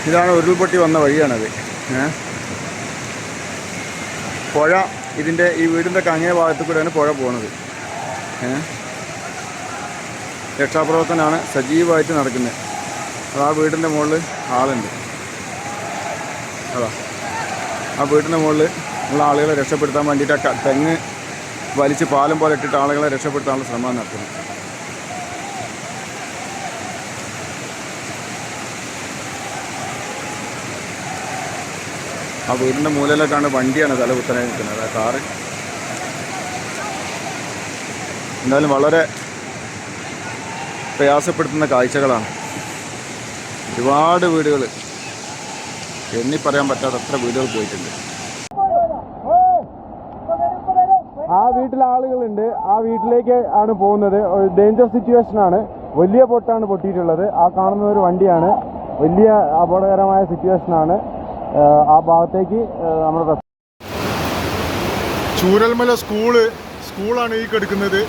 ഇതാണ് ഉരുൾപൊട്ടി വന്ന വഴിയാണത്. പുഴ ഈ വീടിൻ്റെ അങ്ങേ ഭാഗത്തു കൂടെയാണ് പുഴ പോണത്. രക്ഷാപ്രവർത്തനമാണ് സജീവമായിട്ട് നടക്കുന്നത്. അത് ആ വീടിൻ്റെ മുകളിൽ ആളുണ്ട്. അതാ ആ വീടിൻ്റെ മുകളിൽ ഉള്ള ആളുകളെ രക്ഷപ്പെടുത്താൻ വേണ്ടിയിട്ട് തെങ്ങ് വലിച്ച് പാലം പോലെ ഇട്ടിട്ട് ആളുകളെ രക്ഷപ്പെടുത്താനുള്ള ശ്രമം നടത്തുന്നു. ആ വീടിൻ്റെ മൂലയിലേക്കാണ് വണ്ടിയാണ് തല കുത്തനെ നിൽക്കുന്നത്. ആ കാറ് എന്തായാലും വളരെ പ്രയാസപ്പെടുത്തുന്ന കാഴ്ചകളാണ്. ഒരുപാട് വീടുകൾ, എണ്ണി പറയാൻ പറ്റാത്തത്ര വീടുകൾ പോയിട്ടുണ്ട്. ആ വീട്ടിലെ ആളുകളുണ്ട്. ആ വീട്ടിലേക്ക് ആണ് പോകുന്നത്. ഡേഞ്ചർ സിറ്റുവേഷനാണ്. വലിയ പൊട്ടാണ് പൊട്ടിയിട്ടുള്ളത്. ആ കാണുന്ന ഒരു വണ്ടിയാണ്. വലിയ അപകടകരമായ സിറ്റുവേഷനാണ്. ആ ഭാഗത്തേക്ക് നമ്മുടെ ചൂരൽമല സ്കൂളാണ് ഈ കിടക്കുന്നത്.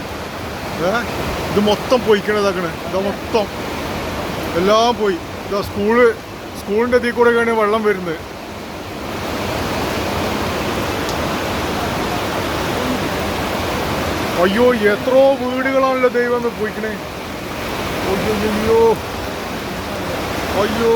ഇത് മൊത്തം പോയിക്കണതാക്കണ്. ഇതാ മൊത്തം എല്ലാം പോയി. ഇതാ സ്കൂളിൻ്റെ ഇതിൽ കൂടെയൊക്കെയാണ് വെള്ളം വരുന്നത്. അയ്യോ, എത്രയോ വീടുകളാണല്ലോ ദൈവം പോയിക്കണേ. അയ്യോ അയ്യോ.